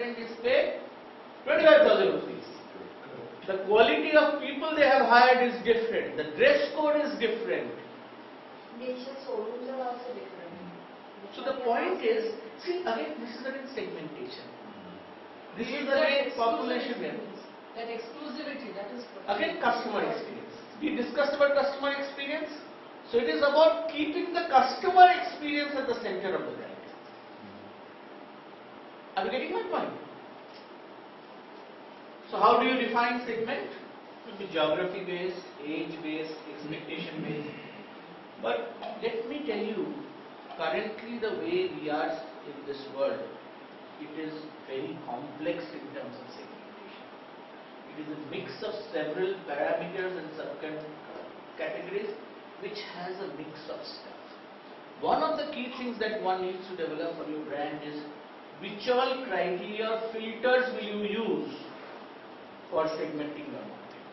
consultant is paid 25,000 rupees. The quality of people they have hired is different. The dress code is different. Showrooms are also different. So the point is, see again, this is again segmentation. This is again population level. That exclusivity, that is Again, customer experience. We discussed about customer experience. So it is about keeping the customer experience at the center of the brand. Are you getting my point? So how do you define segment? It will be geography based, age based, expectation based. But let me tell you, currently the way we are in this world, it is very complex in terms of segmentation. It is a mix of several parameters and subcategories which has a mix of stuff. One of the key things that one needs to develop for your brand is which all criteria filters will you use for segmenting your market.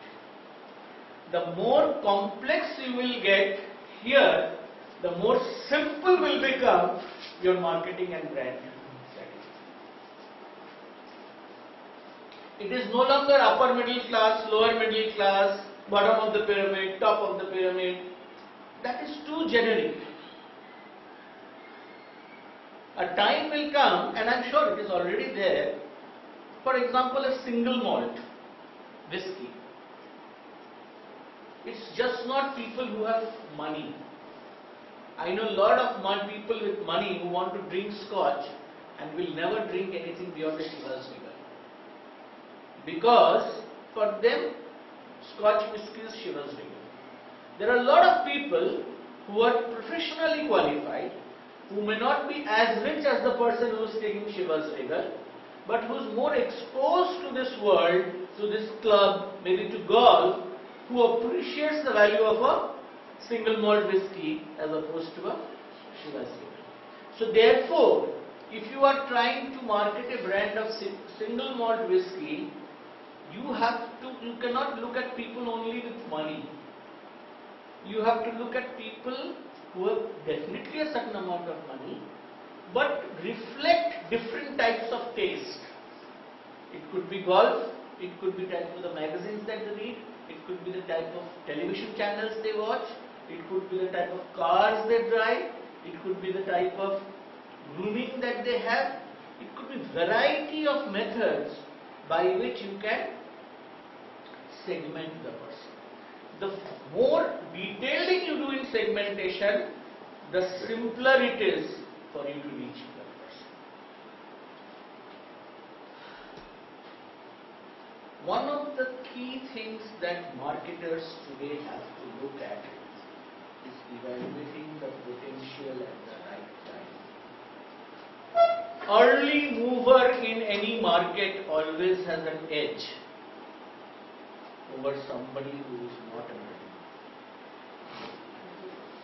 The more complex you will get here, the more simple will become your marketing and brand strategy. It is no longer upper middle class, lower middle class, bottom of the pyramid, top of the pyramid. That is too generic. A time will come, and I am sure it is already there. For example, a single malt whiskey. It's just not people who have money. I know a lot of people with money who want to drink scotch and will never drink anything beyond a Chivas Regal. Because for them, scotch whiskey is Chivas Regal. There are a lot of people who are professionally qualified, who may not be as rich as the person who is taking Chivas Regal, but who is more exposed to this world, to this club, maybe to golf, who appreciates the value of a single malt whiskey as opposed to a Chivas Regal. So therefore, if you are trying to market a brand of single malt whiskey, you cannot look at people only with money. You have to look at people who have definitely a certain amount of money, but reflect different types of taste. It could be golf, it could be type of the magazines that they read, it could be the type of television channels they watch, it could be the type of cars they drive, it could be the type of grooming that they have, it could be variety of methods by which you can segment the person. The more detailing you do in segmentation, the simpler it is for you to reach the person. One of the key things that marketers today have to look at is evaluating the potential at the right time. Early mover in any market always has an edge over somebody who is not early.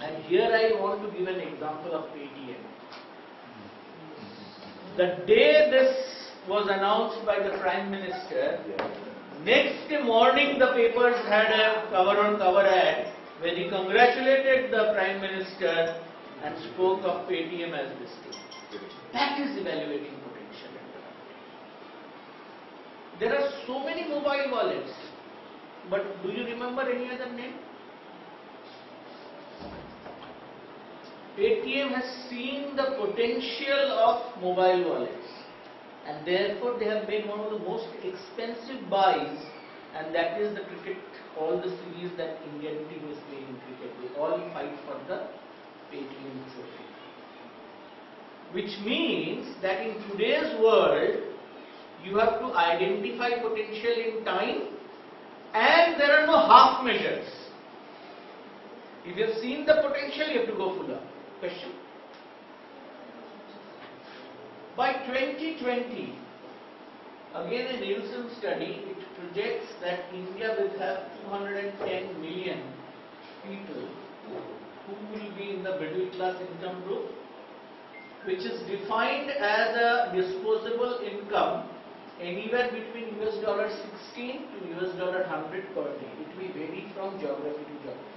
And here I want to give an example of Paytm. The day this was announced by the Prime Minister, next morning the papers had a cover-on-cover ad where he congratulated the Prime Minister and spoke of Paytm as this thing. That is evaluating potential. There are so many mobile wallets, but do you remember any other name? Paytm has seen the potential of mobile wallets, and therefore they have made one of the most expensive buys, and that is the cricket, all the series that Indian team is playing in cricket. They all fight for the Paytm trophy. Which means that in today's world, you have to identify potential in time, and there are no half measures. If you have seen the potential, you have to go full up. Question? By 2020, again a Nielsen study, it projects that India will have 210 million people who will be in the middle class income group, which is defined as a disposable income anywhere between $16 to $100 per day. It will vary from geography to geography.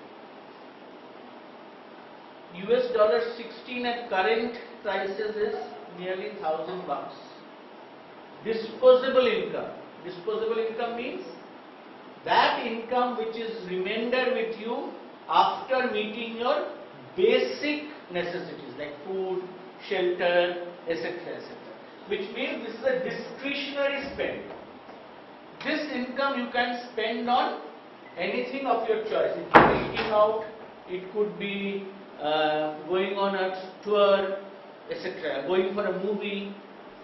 $16 at current prices is nearly $1,000. disposable income. Disposable income means that income which is remainder with you after meeting your basic necessities like food, shelter, etc. etc. Which means this is a discretionary spend. This income you can spend on anything of your choice. It could be eating out, it could be going on a tour, etc. Going for a movie,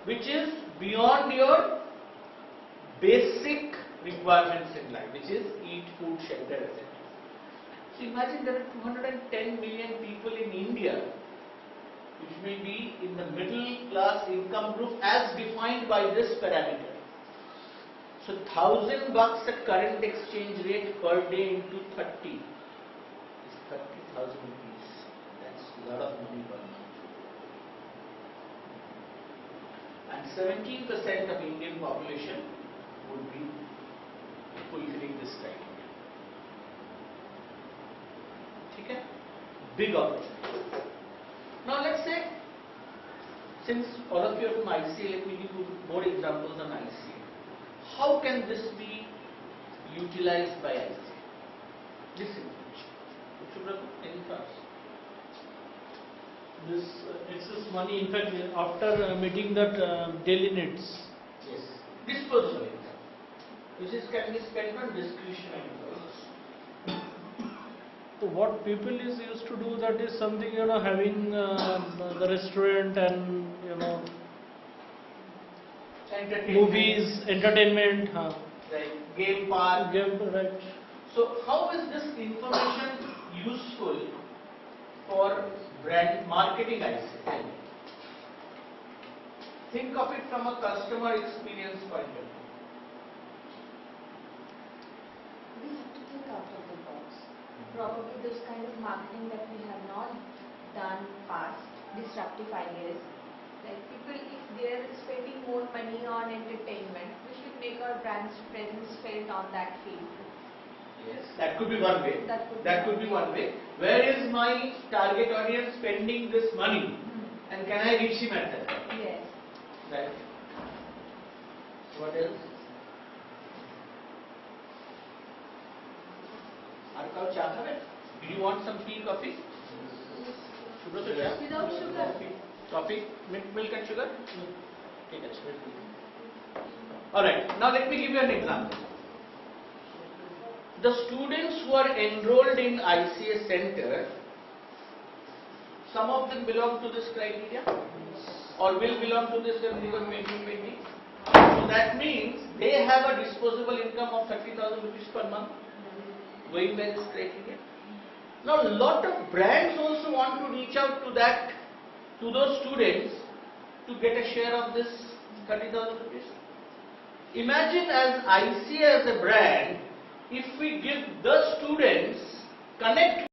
which is beyond your basic requirements in life, which is eat, food, shelter, etc. So imagine there are 210 million people in India which may be in the middle class income group as defined by this parameter. So $1,000 at current exchange rate per day into 30 is 30,000 rupees. That's a lot of money per month. And 17% of Indian population would be fulfilling this criteria. Okay? Big opportunity. Now let's say, since all of you are from ICA, let me give you more examples on ICA. How can this be utilized by ICA? This information. Any thoughts? This excess money, in fact, after meeting that daily needs. Yes. Disposable income. Which is can be spent on discretionary purposes. So what people is used to do, that is something, having the restaurant and movies, entertainment, Right. Game park. right. So how is this information useful for brand marketing, I say? Think of it from a customer experience point of view. We have to think out of the box. Probably this kind of marketing that we have not done past, disruptive ideas. Like people, if they are spending more money on entertainment, we should make our brand's presence felt on that field. Yes, that could be one way. That could be one way. Where is my target audience spending this money, and can I reach him at that time? Yes. Right. What else? Arkav, cha khabe? Do you want some tea, coffee? Sugar to cha? Without sugar. Coffee, milk and sugar? Okay, alright, now let me give you an example. The students who are enrolled in ICA center, some of them belong to this criteria or will belong to this when they were 2020. So that means they have a disposable income of 30,000 rupees per month going by this criteria. Now a lot of brands also want to reach out to that, to those students to get a share of this 30,000 rupees. Imagine as ICA as a brand, if we give the students connect